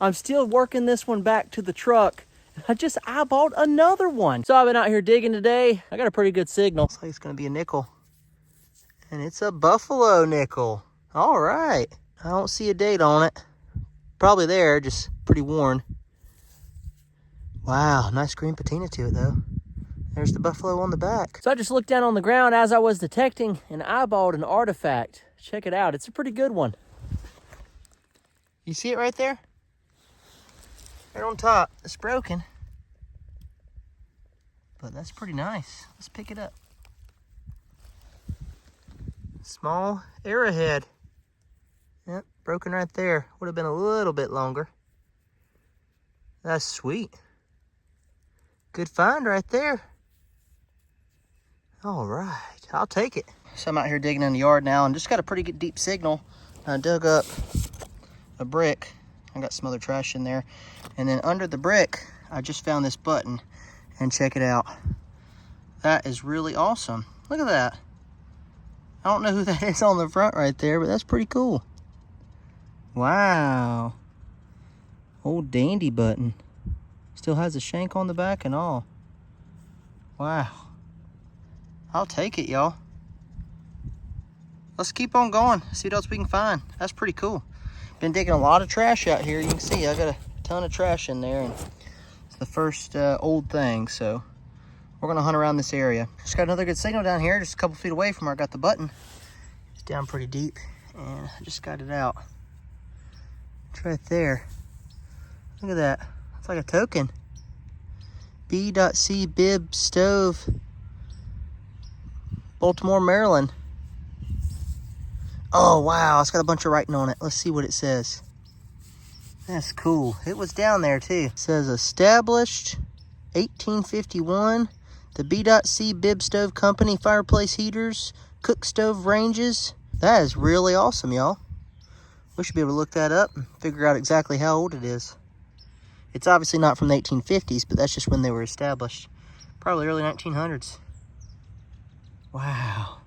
I'm still working this one back to the truck. I just eyeballed another one. So I've been out here digging today. I got a pretty good signal. Looks like it's gonna be a nickel. And it's a buffalo nickel. All right. I don't see a date on it. Probably there, just pretty worn. Wow, nice green patina to it though. There's the buffalo on the back. So I just looked down on the ground as I was detecting and eyeballed an artifact. Check it out, it's a pretty good one. You see it right there? Right on top. It's broken, but that's pretty nice. Let's pick it up. Small arrowhead. Yep, broken right there. Would have been a little bit longer. That's sweet. Good find right there. All right, I'll take it. So I'm out here digging in the yard now and just got a pretty good deep signal. I dug up a brick. I got some other trash in there. And then under the brick, I just found this button. And check it out. That is really awesome. Look at that. I don't know who that is on the front right there, but that's pretty cool. Wow. Old dandy button. Still has a shank on the back and all. Wow. I'll take it, y'all. Let's keep on going. See what else we can find. That's pretty cool. Been digging a lot of trash out here. You can see I got a ton of trash in there. And it's the first old thing, so we're gonna hunt around this area. Just got another good signal down here, just a couple feet away from where I got the button. It's down pretty deep, and I just got it out. It's right there. Look at that. It's like a token. B.C. Bib Stove, Baltimore, Maryland. Oh, wow. It's got a bunch of writing on it. Let's see what it says. That's cool. It was down there, too. It says, established 1851. The B.C. Bib Stove Company fireplace heaters, cook stove ranges. That is really awesome, y'all. We should be able to look that up and figure out exactly how old it is. It's obviously not from the 1850s, but that's just when they were established. Probably early 1900s. Wow.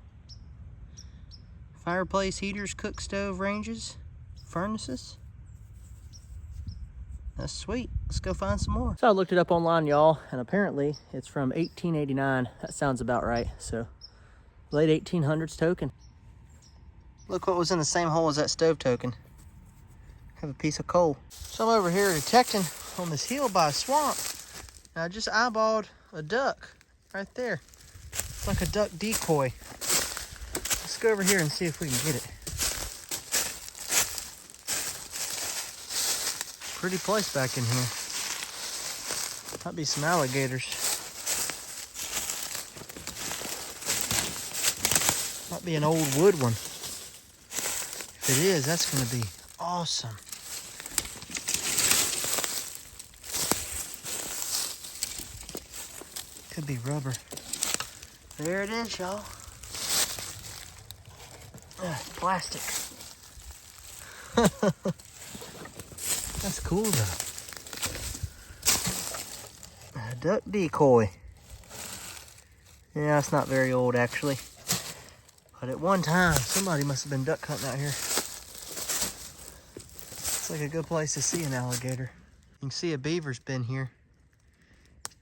Fireplace heaters, cook stove ranges, furnaces. That's sweet. Let's go find some more. So I looked it up online, y'all, and apparently it's from 1889. That sounds about right. So late 1800s token. Look what was in the same hole as that stove token. Have a piece of coal. So I'm over here detecting on this hill by a swamp. And I just eyeballed a duck right there. It's like a duck decoy. Let's go over here and see if we can get it. Pretty place back in here. Might be some alligators. Might be an old wood one. If it is, that's gonna be awesome. Could be rubber. There it is, y'all. Plastic. That's cool though. A duck decoy. Yeah, it's not very old actually. But at one time, somebody must have been duck hunting out here. It's like a good place to see an alligator. You can see a beaver's been here.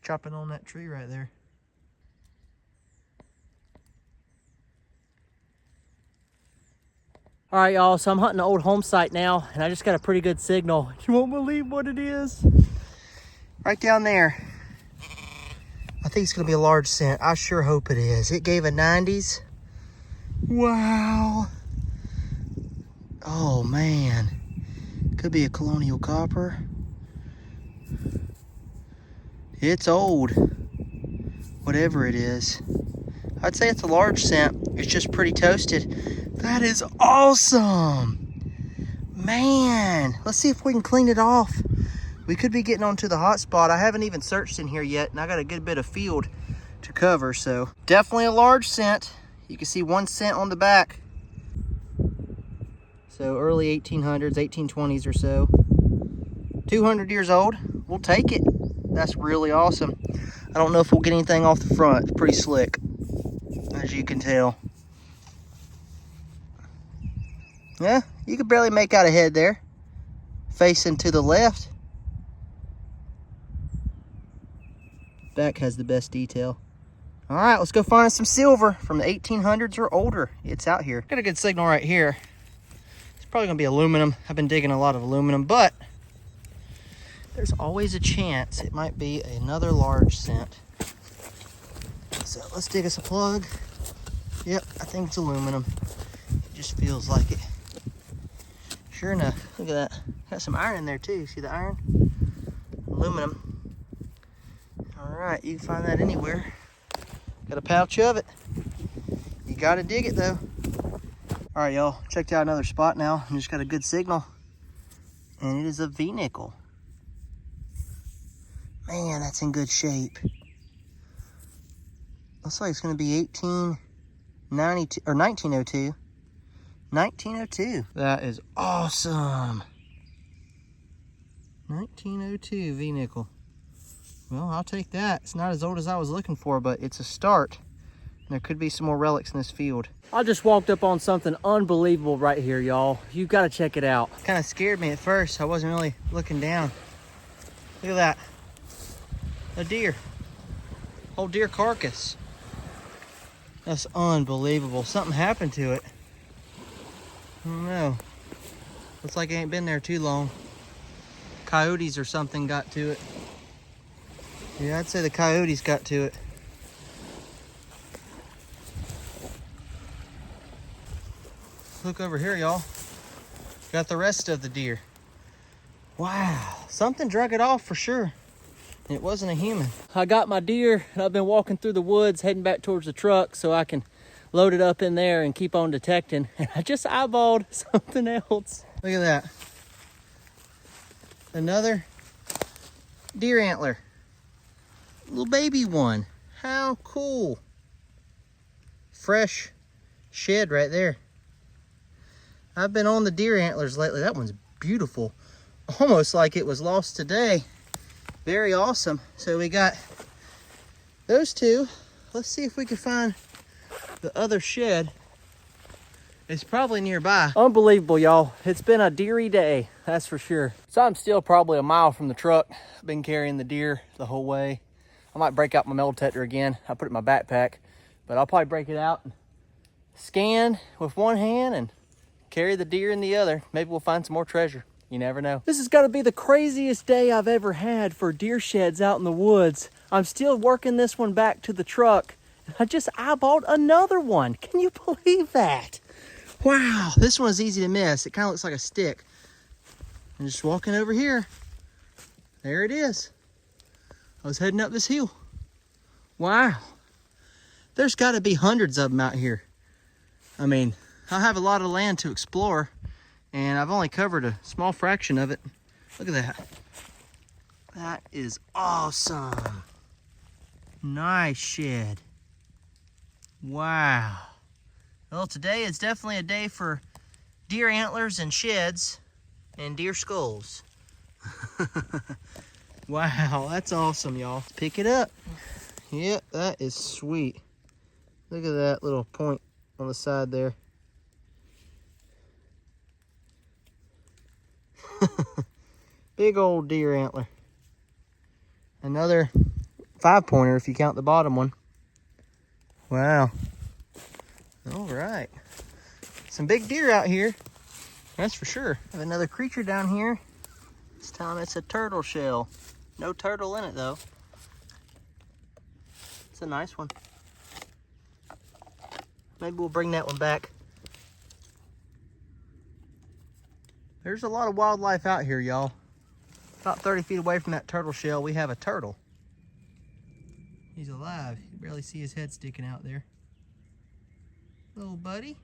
Chopping on that tree right there. All right, y'all, so I'm hunting an old home site now, and I just got a pretty good signal. You won't believe what it is. Right down there. I think it's gonna be a large scent. I sure hope it is. It gave a 90s. Wow. Oh, man. Could be a colonial copper. It's old. Whatever it is. I'd say it's a large scent. It's just pretty toasted. That is awesome. Man, let's see if we can clean it off. We could be getting onto the hot spot. I haven't even searched in here yet, and I got a good bit of field to cover, so definitely a large scent. You can see 1 cent on the back. So early 1800s, 1820s or so. 200 years old. We'll take it. That's really awesome. I don't know if we'll get anything off the front. It's pretty slick, as you can tell. Yeah, you could barely make out a head there. facing to the left. Back has the best detail. All right, let's go find some silver from the 1800s or older. It's out here. Got a good signal right here. It's probably gonna be aluminum. I've been digging a lot of aluminum, but there's always a chance it might be another large cent. So let's dig us a plug. Yep, I think it's aluminum. It just feels like it. Sure enough, look at that. Got some iron in there too. See the iron? Aluminum. All right, you can find that anywhere. Got a pouch of it. You gotta dig it though. All right, y'all, checked out another spot now. I just got a good signal. And it is a V-nickel. Man, that's in good shape. Looks like it's gonna be 1892 or 1902. 1902. That is awesome. 1902 V-nickel. Well, I'll take that. It's not as old as I was looking for, but it's a start. And there could be some more relics in this field. I just walked up on something unbelievable right here, y'all. You've got to check it out. Kind of scared me at first. I wasn't really looking down. Look at that. A deer. Whole deer carcass. That's unbelievable. Something happened to it. I don't know. Looks like it ain't been there too long. Coyotes or something got to it. Yeah, I'd say the coyotes got to it. Look over here, y'all. Got the rest of the deer. Wow, something drug it off for sure. It wasn't a human. I got my deer and I've been walking through the woods heading back towards the truck so I can load it up in there and keep on detecting. And I just eyeballed something else. Look at that. Another deer antler. Little baby one. How cool. Fresh shed right there. I've been on the deer antlers lately. That one's beautiful. Almost like it was lost today. Very awesome. So we got those two. Let's see if we can find the other shed. It's probably nearby. Unbelievable, y'all. It's been a deery day, that's for sure. So I'm still probably a mile from the truck. I've been carrying the deer the whole way. I might break out my metal detector again. I put it in my backpack, but I'll probably break it out and scan with one hand and carry the deer in the other. Maybe we'll find some more treasure. You never know. This has got to be the craziest day I've ever had for deer sheds out in the woods. I'm still working this one back to the truck. I just eyeballed another one. Can you believe that? Wow, this one's easy to miss. It kind of looks like a stick. And just walking over here, there it is. I was heading up this hill. Wow. There's got to be hundreds of them out here. I mean, I have a lot of land to explore, and I've only covered a small fraction of it. Look at that. That is awesome. Nice shed. Wow. Well, today is definitely a day for deer antlers and sheds and deer skulls. Wow, that's awesome, y'all. Pick it up. Yep, that is sweet. Look at that little point on the side there. Big old deer antler. Another 5-pointer if you count the bottom one. Wow. All right. Some big deer out here. That's for sure. Have another creature down here. This time it's a turtle shell. No turtle in it though. It's a nice one. Maybe we'll bring that one back. There's a lot of wildlife out here, y'all. About 30 feet away from that turtle shell, we have a turtle. He's alive. You can barely see his head sticking out there. Little buddy.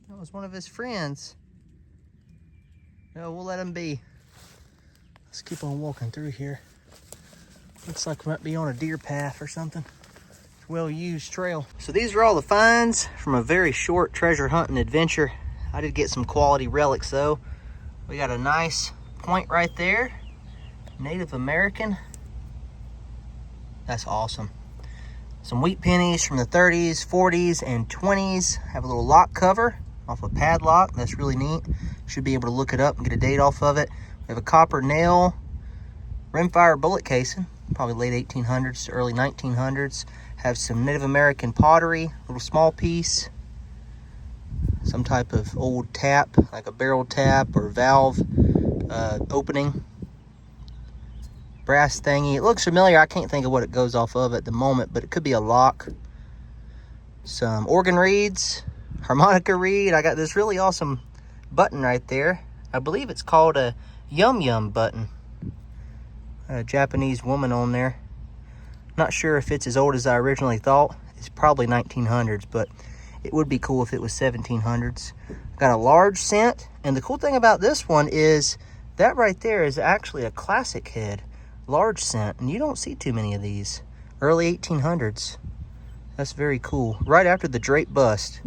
That was one of his friends. No, we'll let him be. Let's keep on walking through here. Looks like we might be on a deer path or something. It's a well-used trail. So these are all the finds from a very short treasure hunting adventure. I did get some quality relics though. We got a nice point right there. Native American. That's awesome. Some wheat pennies from the 30s, 40s, and 20s. Have a little lock cover. off a padlock. That's really neat. Should be able to look it up and get a date off of it. We have a copper nail, rimfire bullet casing, probably late 1800s to early 1900s. Have some Native American pottery, little small piece, some type of old tap, like a barrel tap or valve opening. Brass thingy. It looks familiar. I can't think of what it goes off of at the moment, but it could be a lock. Some organ reeds, harmonica reed. I got this really awesome button right there. I believe it's called a Yum Yum button. A Japanese woman on there. Not sure if it's as old as I originally thought. It's probably 1900s, but it would be cool if it was 1700s. Got a large cent, and the cool thing about this one is that right there is actually a classic head, large cent, and you don't see too many of these. Early 1800s. That's very cool. Right after the drape bust.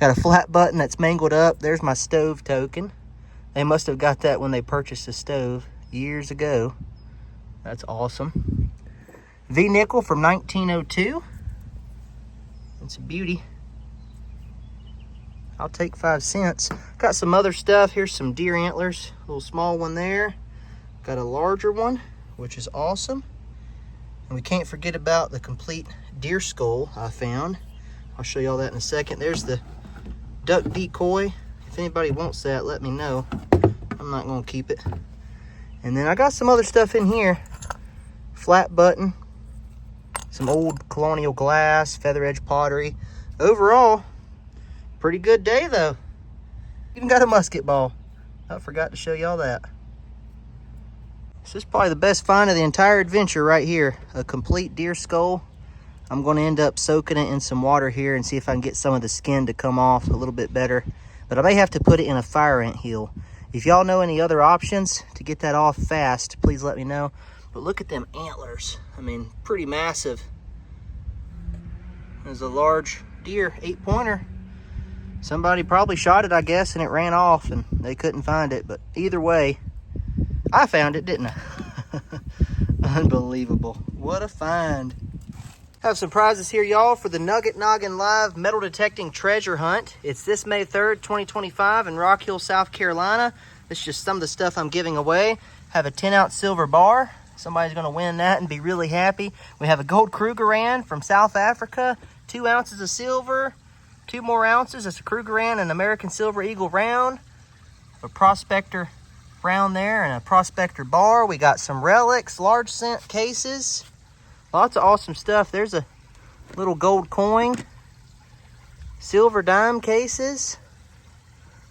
Got a flat button that's mangled up. There's my stove token. They must have got that when they purchased the stove years ago. That's awesome. V-nickel from 1902. It's a beauty. I'll take 5 cents. Got some other stuff. Here's some deer antlers. A little small one there. Got a larger one, which is awesome. And we can't forget about the complete deer skull I found. I'll show you all that in a second. There's the duck decoy. If anybody wants that, let me know. I'm not going to keep it. And then I got some other stuff in here. Flat button. Some old colonial glass, feather edge pottery. Overall, pretty good day though. Even got a musket ball. I forgot to show y'all that. This is probably the best find of the entire adventure right here. A complete deer skull. I'm going to end up soaking it in some water here and see if I can get some of the skin to come off a little bit better. But I may have to put it in a fire ant hill. If y'all know any other options to get that off fast, please let me know. But look at them antlers. I mean, pretty massive. There's a large deer, 8-pointer. Somebody probably shot it, I guess, and it ran off and they couldn't find it. But either way, I found it, didn't I? Unbelievable. What a find. Have some prizes here, y'all, for the Nugget Noggin Live Metal Detecting Treasure Hunt. It's this May 3rd, 2025 in Rock Hill, South Carolina. This is just some of the stuff I'm giving away. Have a 10-ounce silver bar. Somebody's going to win that and be really happy. We have a gold Krugerrand from South Africa. 2 ounces of silver. 2 more ounces. That's a Krugerrand and American Silver Eagle round. A Prospector round there and a Prospector bar. We got some relics, large cent cases. Lots of awesome stuff. There's a little gold coin. Silver dime cases.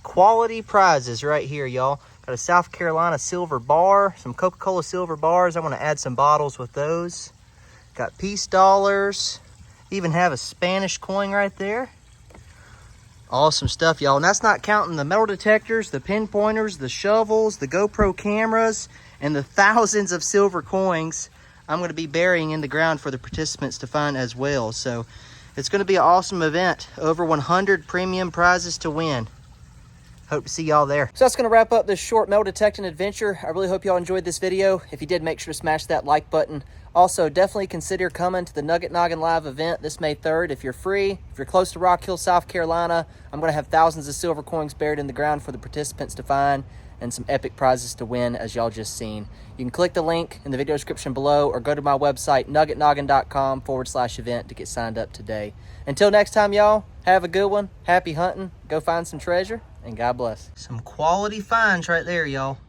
Quality prizes right here, y'all. Got a South Carolina silver bar. Some Coca-Cola silver bars. I want to add some bottles with those. Got peace dollars. Even have a Spanish coin right there. Awesome stuff, y'all. And that's not counting the metal detectors, the pinpointers, the shovels, the GoPro cameras, and the thousands of silver coins I'm going to be burying in the ground for the participants to find as well. So it's going to be an awesome event. Over 100 premium prizes to win. Hope to see y'all there. So that's going to wrap up this short metal detecting adventure. I really hope y'all enjoyed this video. If you did, make sure to smash that like button. Also, definitely consider coming to the Nugget Noggin Live event this May 3rd. If you're free, if you're close to Rock Hill, South Carolina, I'm going to have thousands of silver coins buried in the ground for the participants to find and some epic prizes to win, as y'all just seen. You can click the link in the video description below or go to my website, NuggetNoggin.com/event to get signed up today. Until next time, y'all, have a good one. Happy hunting. Go find some treasure, and God bless. Some quality finds right there, y'all.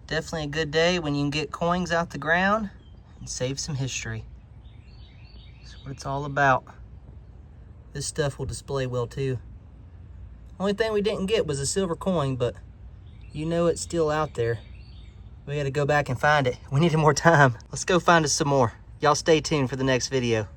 Definitely a good day when you can get coins out the ground and save some history. That's what it's all about. This stuff will display well, too. Only thing we didn't get was a silver coin, but you know it's still out there. We had to go back and find it. We needed more time. Let's go find us some more. Y'all stay tuned for the next video.